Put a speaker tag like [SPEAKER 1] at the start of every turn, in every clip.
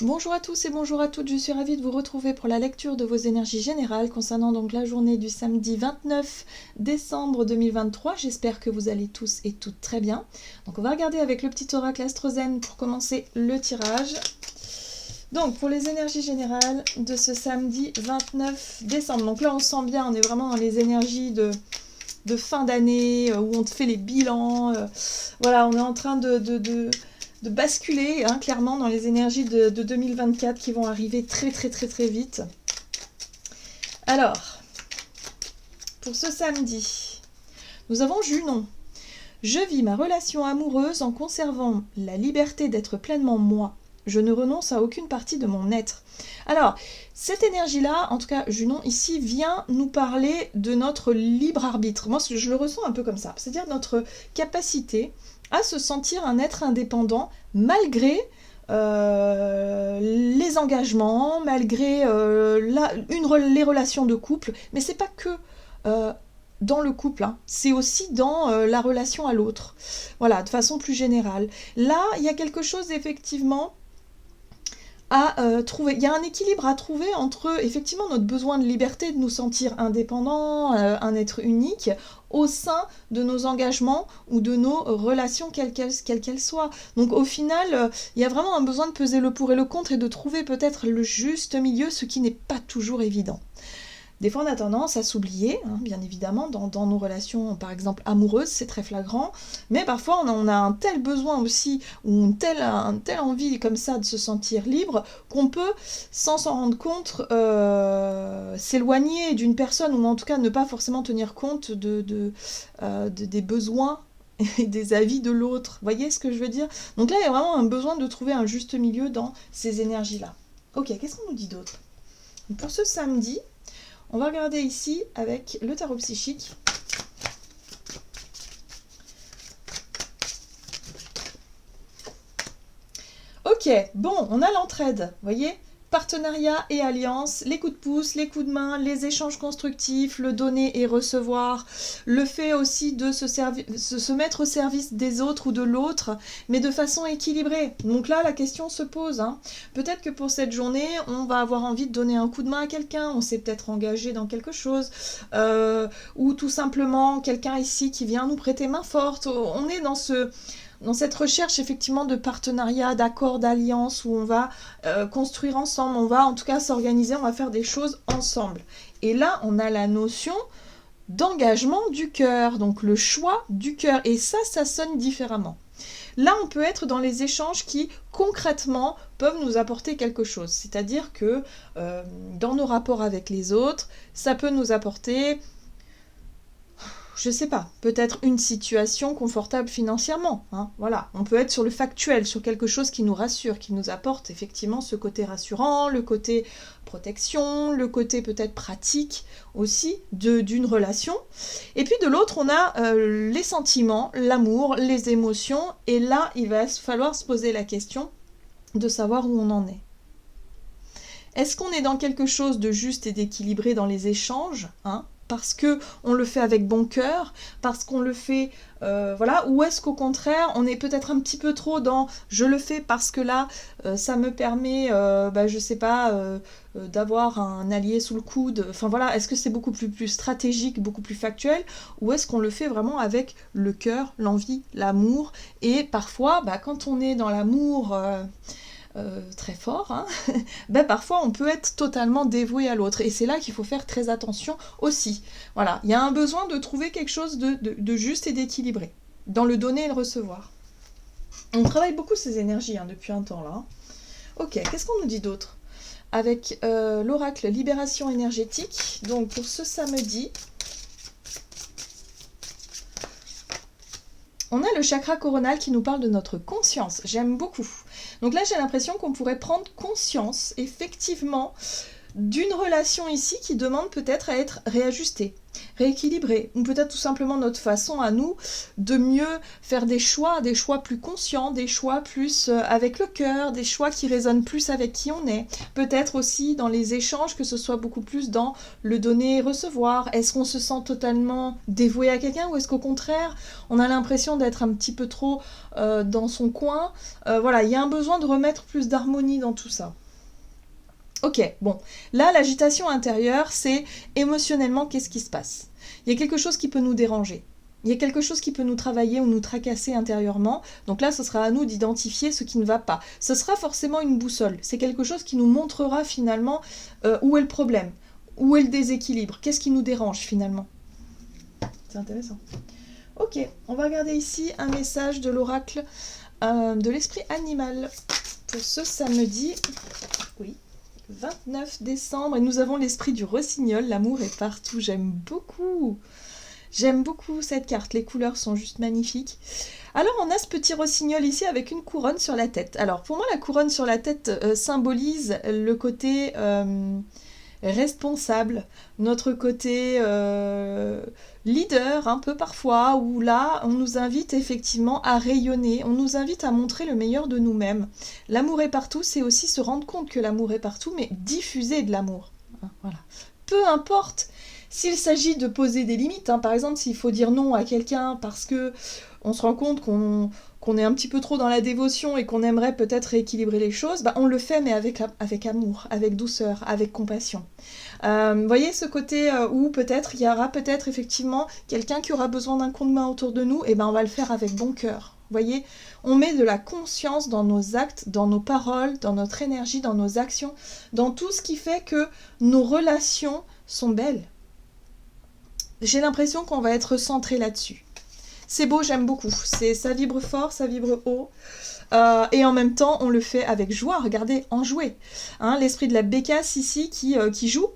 [SPEAKER 1] Bonjour à tous et bonjour à toutes, je suis ravie de vous retrouver pour la lecture de vos énergies générales concernant donc la journée du samedi 29 décembre 2023. J'espère que vous allez tous et toutes très bien. Donc on va regarder avec le petit oracle Astrozen pour commencer le tirage. Donc pour les énergies générales de ce samedi 29 décembre. Donc là on sent bien, on est vraiment dans les énergies de fin d'année où on fait les bilans. Voilà, on est en train de basculer clairement dans les énergies de 2024 qui vont arriver très vite. Alors, pour ce samedi, nous avons Junon. Je vis ma relation amoureuse en conservant la liberté d'être pleinement moi. Je ne renonce à aucune partie de mon être. Alors, cette énergie-là, en tout cas Junon ici, vient nous parler de notre libre arbitre. Moi, je le ressens un peu comme ça. C'est-à-dire notre capacité à se sentir un être indépendant malgré les engagements, malgré les relations de couple. Mais c'est pas que dans le couple, c'est aussi dans la relation à l'autre. Voilà, de façon plus générale. Là, il y a quelque chose effectivement à trouver. Il y a un équilibre à trouver entre effectivement notre besoin de liberté, de nous sentir indépendants, un être unique, au sein de nos engagements ou de nos relations, quelles qu'elles soient. Donc au final, il y a vraiment un besoin de peser le pour et le contre et de trouver peut-être le juste milieu, ce qui n'est pas toujours évident. Des fois, on a tendance à s'oublier, bien évidemment, dans nos relations, par exemple, amoureuses, c'est très flagrant, mais parfois, on a un tel besoin aussi, ou une telle envie comme ça de se sentir libre, qu'on peut, sans s'en rendre compte, s'éloigner d'une personne, ou en tout cas ne pas forcément tenir compte des besoins et des avis de l'autre. Vous voyez ce que je veux dire? Donc là, il y a vraiment un besoin de trouver un juste milieu dans ces énergies-là. Ok, qu'est-ce qu'on nous dit d'autre? Pour ce samedi, on va regarder ici avec le tarot psychique. Ok, bon, on a l'entraide, vous voyez? Partenariat et alliance, les coups de pouce, les coups de main, les échanges constructifs, le donner et recevoir, le fait aussi de se mettre au service des autres ou de l'autre, mais de façon équilibrée. Donc là, la question se pose. Peut-être que pour cette journée, on va avoir envie de donner un coup de main à quelqu'un, on s'est peut-être engagé dans quelque chose, ou tout simplement quelqu'un ici qui vient nous prêter main forte. On est dans cette recherche effectivement de partenariat, d'accord, d'alliance, où on va construire ensemble, on va en tout cas s'organiser, on va faire des choses ensemble. Et là, on a la notion d'engagement du cœur, donc le choix du cœur, et ça sonne différemment. Là, on peut être dans les échanges qui, concrètement, peuvent nous apporter quelque chose. C'est-à-dire que dans nos rapports avec les autres, ça peut nous apporter, je sais pas, peut-être une situation confortable financièrement. Voilà, on peut être sur le factuel, sur quelque chose qui nous rassure, qui nous apporte effectivement ce côté rassurant, le côté protection, le côté peut-être pratique aussi d'une relation. Et puis de l'autre, on a les sentiments, l'amour, les émotions, et là, il va falloir se poser la question de savoir où on en est. Est-ce qu'on est dans quelque chose de juste et d'équilibré dans les échanges, parce qu'on le fait avec bon cœur, parce qu'on le fait, voilà, ou est-ce qu'au contraire, on est peut-être un petit peu trop dans « je le fais parce que là, ça me permet, je sais pas, d'avoir un allié sous le coude », enfin voilà, est-ce que c'est beaucoup plus stratégique, beaucoup plus factuel, ou est-ce qu'on le fait vraiment avec le cœur, l'envie, l'amour, et parfois, quand on est dans l'amour... très fort, parfois on peut être totalement dévoué à l'autre. Et c'est là qu'il faut faire très attention aussi. Voilà, il y a un besoin de trouver quelque chose de juste et d'équilibré, dans le donner et le recevoir. On travaille beaucoup ces énergies depuis un temps là. Ok, qu'est-ce qu'on nous dit d'autre? Avec l'oracle Libération énergétique, donc pour ce samedi, on a le chakra coronal qui nous parle de notre conscience. J'aime beaucoup. Donc là, j'ai l'impression qu'on pourrait prendre conscience, effectivement, d'une relation ici qui demande peut-être à être réajustée, rééquilibrée, ou peut-être tout simplement notre façon à nous de mieux faire des choix plus conscients, des choix plus avec le cœur, des choix qui résonnent plus avec qui on est. Peut-être aussi dans les échanges, que ce soit beaucoup plus dans le donner et recevoir. Est-ce qu'on se sent totalement dévoué à quelqu'un, ou est-ce qu'au contraire, on a l'impression d'être un petit peu trop dans son coin. Voilà, il y a un besoin de remettre plus d'harmonie dans tout ça. Ok, bon, là l'agitation intérieure, c'est émotionnellement qu'est-ce qui se passe. Il y a quelque chose qui peut nous déranger. Il y a quelque chose qui peut nous travailler ou nous tracasser intérieurement. Donc là, ce sera à nous d'identifier ce qui ne va pas. Ce sera forcément une boussole. C'est quelque chose qui nous montrera finalement où est le problème, où est le déséquilibre, qu'est-ce qui nous dérange finalement. C'est intéressant. Ok, on va regarder ici un message de l'oracle de l'esprit animal pour ce samedi. Oui. 29 décembre, et nous avons l'esprit du rossignol, l'amour est partout, j'aime beaucoup cette carte, les couleurs sont juste magnifiques. Alors on a ce petit rossignol ici avec une couronne sur la tête. Alors pour moi la couronne sur la tête symbolise le côté responsable, notre côté leader un peu parfois, où là on nous invite effectivement à rayonner, on nous invite à montrer le meilleur de nous-mêmes. L'amour est partout, c'est aussi se rendre compte que l'amour est partout, mais diffuser de l'amour. Voilà. Peu importe s'il s'agit de poser des limites, par exemple s'il faut dire non à quelqu'un parce que on se rend compte qu'on est un petit peu trop dans la dévotion et qu'on aimerait peut-être rééquilibrer les choses, on le fait mais avec amour, avec douceur, avec compassion. Voyez ce côté où peut-être il y aura peut-être effectivement quelqu'un qui aura besoin d'un coup de main autour de nous, et on va le faire avec bon cœur. Voyez, on met de la conscience dans nos actes, dans nos paroles, dans notre énergie, dans nos actions, dans tout ce qui fait que nos relations sont belles. J'ai l'impression qu'on va être centré là-dessus. C'est beau, j'aime beaucoup. Ça vibre fort, ça vibre haut. Et en même temps, on le fait avec joie. Regardez, enjoué. L'esprit de la bécasse ici qui joue,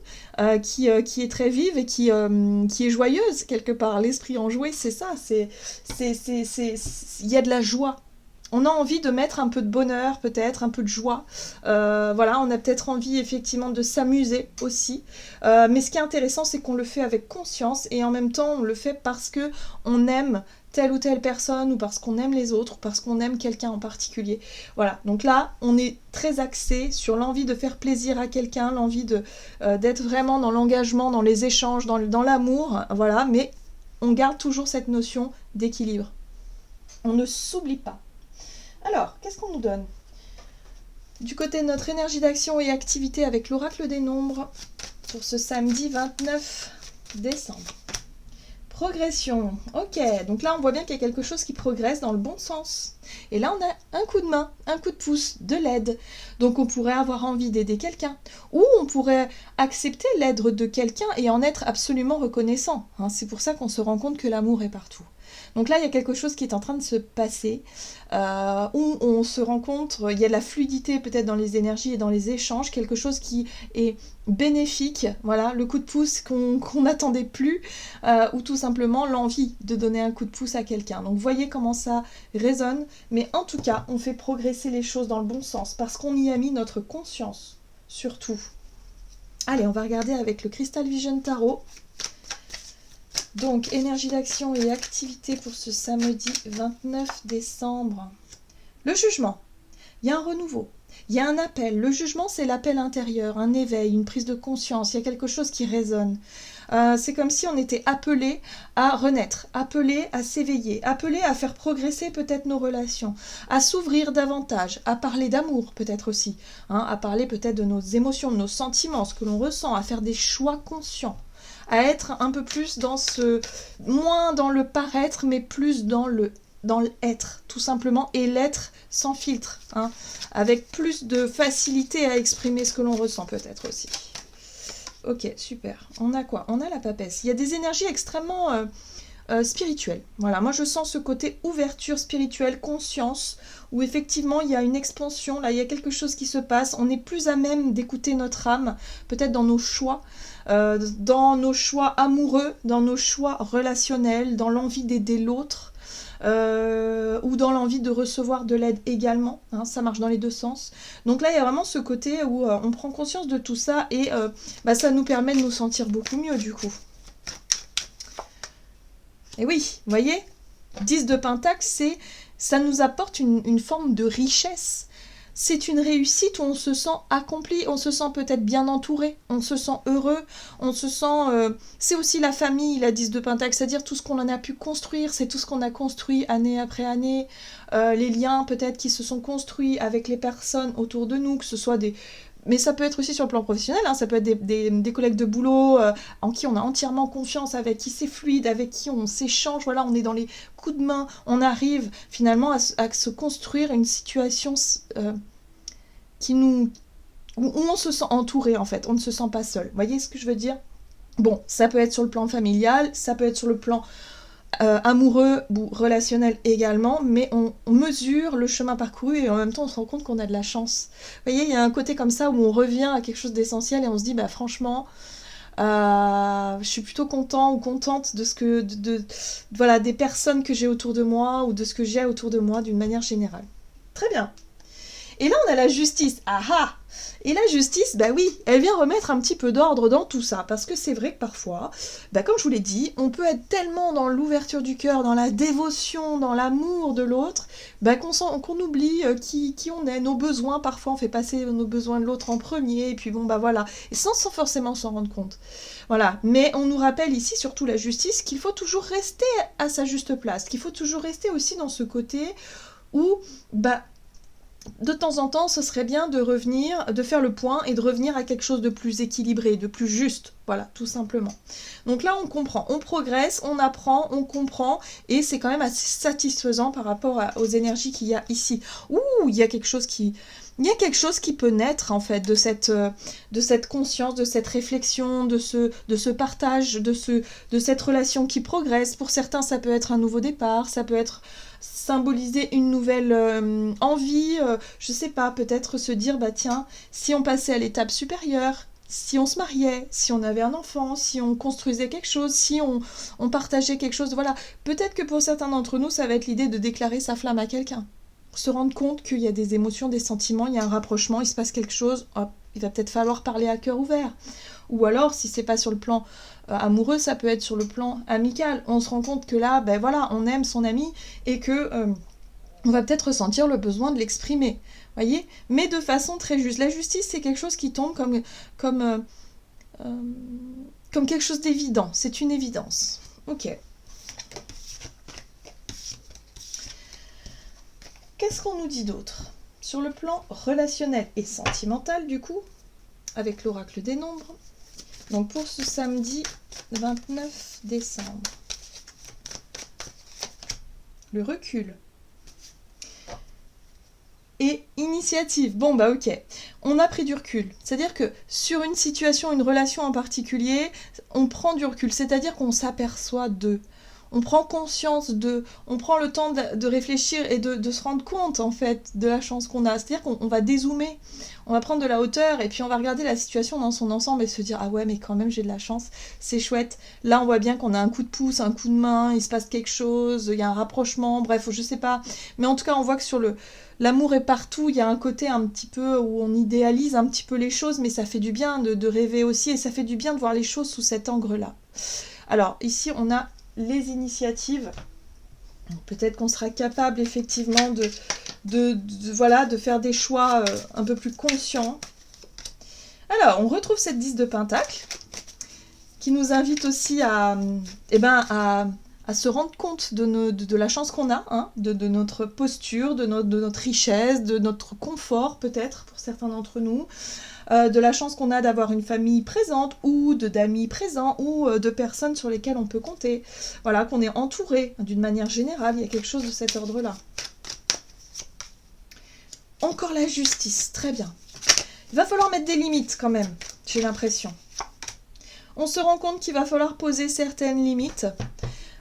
[SPEAKER 1] qui est très vive et qui est joyeuse quelque part. L'esprit enjoué, c'est ça. Il y a de la joie. On a envie de mettre un peu de bonheur, peut-être, un peu de joie. Voilà, on a peut-être envie, effectivement, de s'amuser aussi. Mais ce qui est intéressant, c'est qu'on le fait avec conscience et en même temps, on le fait parce qu'on aime telle ou telle personne ou parce qu'on aime les autres ou parce qu'on aime quelqu'un en particulier. Voilà, donc là, on est très axé sur l'envie de faire plaisir à quelqu'un, l'envie d'être vraiment dans l'engagement, dans les échanges, dans l'amour. Voilà, mais on garde toujours cette notion d'équilibre. On ne s'oublie pas. Alors, qu'est-ce qu'on nous donne ? Du côté de notre énergie d'action et activité avec l'oracle des nombres pour ce samedi 29 décembre. Progression. Ok, donc là on voit bien qu'il y a quelque chose qui progresse dans le bon sens. Et là on a un coup de main, un coup de pouce, de l'aide. Donc on pourrait avoir envie d'aider quelqu'un. Ou on pourrait accepter l'aide de quelqu'un et en être absolument reconnaissant. C'est pour ça qu'on se rend compte que l'amour est partout. Donc là, il y a quelque chose qui est en train de se passer, où on se rend compte, il y a de la fluidité peut-être dans les énergies et dans les échanges, quelque chose qui est bénéfique, voilà, le coup de pouce qu'on n'attendait plus, ou tout simplement l'envie de donner un coup de pouce à quelqu'un. Donc voyez comment ça résonne, mais en tout cas, on fait progresser les choses dans le bon sens, parce qu'on y a mis notre conscience, surtout. Allez, on va regarder avec le Crystal Vision Tarot. Donc, énergie d'action et activité pour ce samedi 29 décembre. Le jugement. Il y a un renouveau. Il y a un appel. Le jugement, c'est l'appel intérieur, un éveil, une prise de conscience. Il y a quelque chose qui résonne. C'est comme si on était appelé à renaître, appelé à s'éveiller, appelé à faire progresser peut-être nos relations, à s'ouvrir davantage, à parler d'amour peut-être aussi, à parler peut-être de nos émotions, de nos sentiments, ce que l'on ressent, à faire des choix conscients. À être un peu plus dans moins dans le paraître, mais plus dans l'être, tout simplement, et l'être sans filtre, avec plus de facilité à exprimer ce que l'on ressent peut-être aussi. Ok, super. On a quoi ? On a la papesse. Il y a des énergies extrêmement spirituelles. Voilà, moi je sens ce côté ouverture spirituelle, conscience, où effectivement il y a une expansion, là il y a quelque chose qui se passe, on est plus à même d'écouter notre âme, peut-être dans nos choix amoureux, dans nos choix relationnels, dans l'envie d'aider l'autre. ou dans l'envie de recevoir de l'aide également, hein, ça marche dans les deux sens. Donc là, il y a vraiment ce côté où on prend conscience de tout ça et ça nous permet de nous sentir beaucoup mieux du coup. Et oui, vous voyez, 10 de Pentacle, ça nous apporte une forme de richesse. C'est une réussite où on se sent accompli, on se sent peut-être bien entouré, on se sent heureux, on se sent... c'est aussi la famille, la 10 de Pentacle, c'est-à-dire tout ce qu'on en a pu construire, c'est tout ce qu'on a construit année après année, les liens peut-être qui se sont construits avec les personnes autour de nous, que ce soit des... Mais ça peut être aussi sur le plan professionnel, hein, ça peut être des collègues de boulot en qui on a entièrement confiance, avec qui c'est fluide, avec qui on s'échange, voilà, on est dans les coups de main, on arrive finalement à se construire une situation où on se sent entouré en fait, on ne se sent pas seul. Vous voyez ce que je veux dire? Bon, ça peut être sur le plan familial, ça peut être sur le plan amoureux ou relationnel également, mais on mesure le chemin parcouru et en même temps on se rend compte qu'on a de la chance. Vous voyez, il y a un côté comme ça où on revient à quelque chose d'essentiel et on se dit, bah franchement, je suis plutôt content ou contente de ce que, voilà, des personnes que j'ai autour de moi ou de ce que j'ai autour de moi d'une manière générale. Très bien. Et là, on a la justice. Ah ah! Et la justice, bah oui, elle vient remettre un petit peu d'ordre dans tout ça. Parce que c'est vrai que parfois, comme je vous l'ai dit, on peut être tellement dans l'ouverture du cœur, dans la dévotion, dans l'amour de l'autre, qu'on oublie qui on est, nos besoins. Parfois, on fait passer nos besoins de l'autre en premier. Et puis bon, voilà. Et sans forcément s'en rendre compte. Voilà. Mais on nous rappelle ici, surtout la justice, qu'il faut toujours rester à sa juste place. Qu'il faut toujours rester aussi dans ce côté où, de temps en temps, ce serait bien de revenir, de faire le point et de revenir à quelque chose de plus équilibré, de plus juste. Voilà, tout simplement. Donc là, on comprend, on progresse, on apprend, on comprend, et c'est quand même assez satisfaisant par rapport aux énergies qu'il y a ici. Ouh, il y a quelque chose qui peut naître, en fait, de cette conscience, de cette réflexion, de ce partage, de cette relation qui progresse. Pour certains, ça peut être un nouveau départ, ça peut être symboliser une nouvelle envie, je sais pas, peut-être se dire, tiens, si on passait à l'étape supérieure, si on se mariait, si on avait un enfant, si on construisait quelque chose, si on partageait quelque chose, voilà. Peut-être que pour certains d'entre nous, ça va être l'idée de déclarer sa flamme à quelqu'un. Se rendre compte qu'il y a des émotions, des sentiments, il y a un rapprochement, il se passe quelque chose, hop, il va peut-être falloir parler à cœur ouvert. Ou alors, si c'est pas sur le plan amoureux, ça peut être sur le plan amical. On se rend compte que là, voilà, on aime son ami et que on va peut-être ressentir le besoin de l'exprimer. Voyez, mais de façon très juste. La justice, c'est quelque chose qui tombe comme quelque chose d'évident. C'est une évidence. Ok. Qu'est-ce qu'on nous dit d'autre? Sur le plan relationnel et sentimental, du coup, avec l'oracle des nombres. Donc pour ce samedi 29 décembre. Le recul. Et initiative. Bon, ok. On a pris du recul. C'est-à-dire que sur une situation, une relation en particulier, on prend du recul. C'est-à-dire qu'on s'aperçoit de... On prend conscience de... On prend le temps de réfléchir et de se rendre compte, en fait, de la chance qu'on a. C'est-à-dire qu'on va dézoomer. On va prendre de la hauteur et puis on va regarder la situation dans son ensemble et se dire « Ah ouais, mais quand même, j'ai de la chance. C'est chouette. » Là, on voit bien qu'on a un coup de pouce, un coup de main, il se passe quelque chose, il y a un rapprochement, bref, je sais pas. Mais en tout cas, on voit que sur l'amour est partout, il y a un côté un petit peu où on idéalise un petit peu les choses, mais ça fait du bien de rêver aussi et ça fait du bien de voir les choses sous cet angle-là. Alors, ici, on a les initiatives. Peut-être qu'on sera capable effectivement de faire des choix un peu plus conscients. Alors, on retrouve cette 10 de Pentacle qui nous invite aussi à se rendre compte de la chance qu'on a, hein, de notre posture, de notre richesse, de notre confort peut-être pour certains d'entre nous, de la chance qu'on a d'avoir une famille présente ou d'amis présents ou de personnes sur lesquelles on peut compter. Voilà, qu'on est entouré d'une manière générale, il y a quelque chose de cet ordre-là. Encore la justice, très bien. Il va falloir mettre des limites quand même, j'ai l'impression. On se rend compte qu'il va falloir poser certaines limites.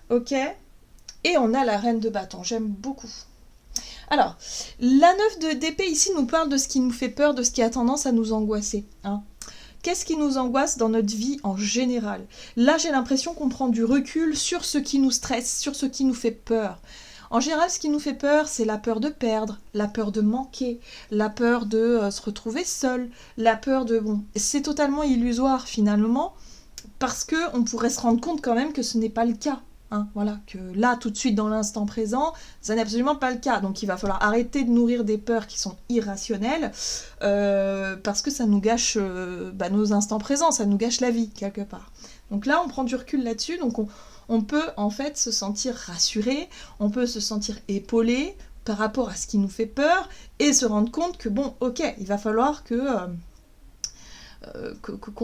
[SPEAKER 1] Ok, et on a la reine de bâton, j'aime beaucoup. Alors, la 9 d'épée ici nous parle de ce qui nous fait peur, de ce qui a tendance à nous angoisser. Hein. Qu'est-ce qui nous angoisse dans notre vie en général? Là, j'ai l'impression qu'on prend du recul sur ce qui nous stresse, sur ce qui nous fait peur. En général, ce qui nous fait peur, c'est la peur de perdre, la peur de manquer, la peur de se retrouver seul, la peur de... Bon, c'est totalement illusoire finalement, parce qu'on pourrait se rendre compte quand même que ce n'est pas le cas. Hein, voilà, que là, tout de suite, dans l'instant présent, ça n'est absolument pas le cas. Donc il va falloir arrêter de nourrir des peurs qui sont irrationnelles, parce que ça nous gâche nos instants présents, ça nous gâche la vie, quelque part. Donc là, on prend du recul là-dessus, donc on peut en fait se sentir rassuré, on peut se sentir épaulé par rapport à ce qui nous fait peur, et se rendre compte que bon, ok, il va falloir qu'on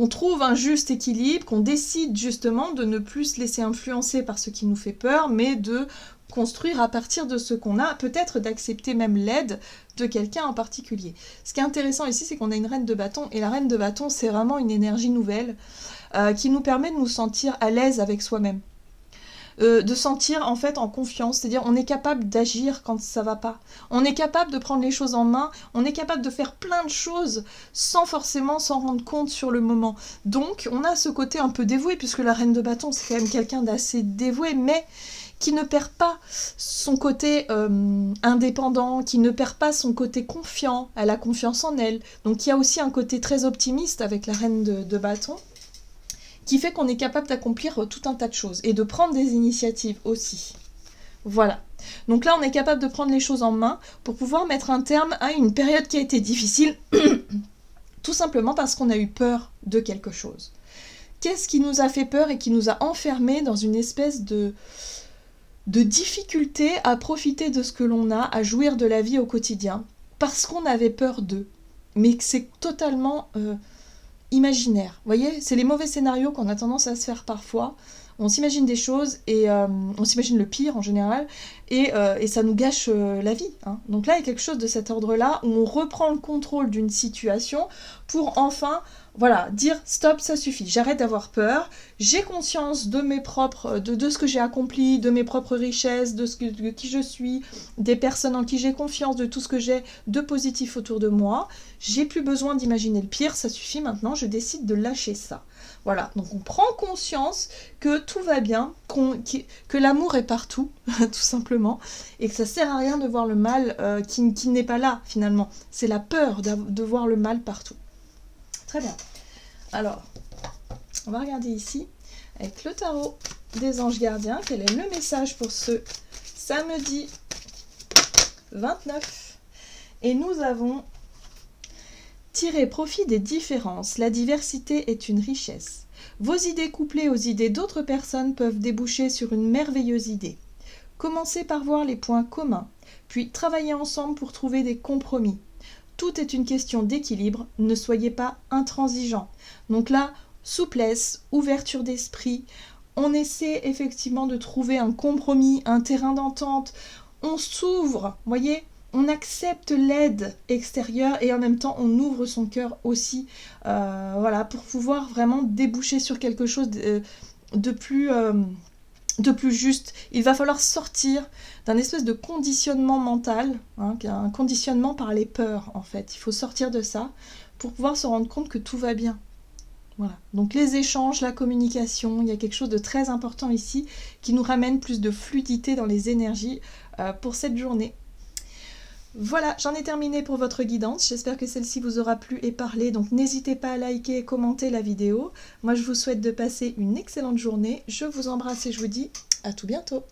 [SPEAKER 1] trouve un juste équilibre, qu'on décide justement de ne plus se laisser influencer par ce qui nous fait peur, mais de construire à partir de ce qu'on a, peut-être d'accepter même l'aide de quelqu'un en particulier. Ce qui est intéressant ici, c'est qu'on a une reine de bâton, et la reine de bâton, c'est vraiment une énergie nouvelle qui nous permet de nous sentir à l'aise avec soi-même. De sentir en fait en confiance, c'est-à-dire on est capable d'agir quand ça va pas, on est capable de prendre les choses en main, on est capable de faire plein de choses sans forcément s'en rendre compte sur le moment. Donc on a ce côté un peu dévoué, puisque la reine de bâton c'est quand même quelqu'un d'assez dévoué, mais qui ne perd pas son côté indépendant, qui ne perd pas son côté confiant, elle a confiance en elle. Donc il y a aussi un côté très optimiste avec la reine de bâton, qui fait qu'on est capable d'accomplir tout un tas de choses et de prendre des initiatives aussi. Voilà. Donc là, on est capable de prendre les choses en main pour pouvoir mettre un terme à une période qui a été difficile, tout simplement parce qu'on a eu peur de quelque chose. Qu'est-ce qui nous a fait peur et qui nous a enfermés dans une espèce de difficulté à profiter de ce que l'on a, à jouir de la vie au quotidien, parce qu'on avait peur d'eux. Mais que c'est totalement... imaginaire. Vous voyez, c'est les mauvais scénarios qu'on a tendance à se faire parfois. On s'imagine des choses et on s'imagine le pire en général et ça nous gâche la vie. Hein. Donc là, il y a quelque chose de cet ordre-là où on reprend le contrôle d'une situation pour enfin, voilà, dire stop, ça suffit. J'arrête d'avoir peur. J'ai conscience de mes propres, de ce que j'ai accompli, de mes propres richesses, de qui je suis, des personnes en qui j'ai confiance, de tout ce que j'ai de positif autour de moi. J'ai plus besoin d'imaginer le pire, ça suffit maintenant, je décide de lâcher ça. Voilà, donc on prend conscience que tout va bien, que l'amour est partout, tout simplement, et que ça sert à rien de voir le mal qui n'est pas là, finalement. C'est la peur de voir le mal partout. Très bien. Alors, on va regarder ici, avec le tarot des anges gardiens, quel est le message pour ce samedi 29. Et nous avons... Tirez profit des différences, la diversité est une richesse. Vos idées couplées aux idées d'autres personnes peuvent déboucher sur une merveilleuse idée. Commencez par voir les points communs, puis travaillez ensemble pour trouver des compromis. Tout est une question d'équilibre, ne soyez pas intransigeants. Donc là, souplesse, ouverture d'esprit, on essaie effectivement de trouver un compromis, un terrain d'entente, on s'ouvre, voyez ? On accepte l'aide extérieure et en même temps on ouvre son cœur aussi voilà, pour pouvoir vraiment déboucher sur quelque chose de plus juste. Il va falloir sortir d'un espèce de conditionnement mental, hein, un conditionnement par les peurs en fait. Il faut sortir de ça pour pouvoir se rendre compte que tout va bien. Voilà. Donc les échanges, la communication, il y a quelque chose de très important ici qui nous ramène plus de fluidité dans les énergies pour cette journée. Voilà, j'en ai terminé pour votre guidance. J'espère que celle-ci vous aura plu et parlé. Donc n'hésitez pas à liker et commenter la vidéo. Moi, je vous souhaite de passer une excellente journée. Je vous embrasse et je vous dis à tout bientôt.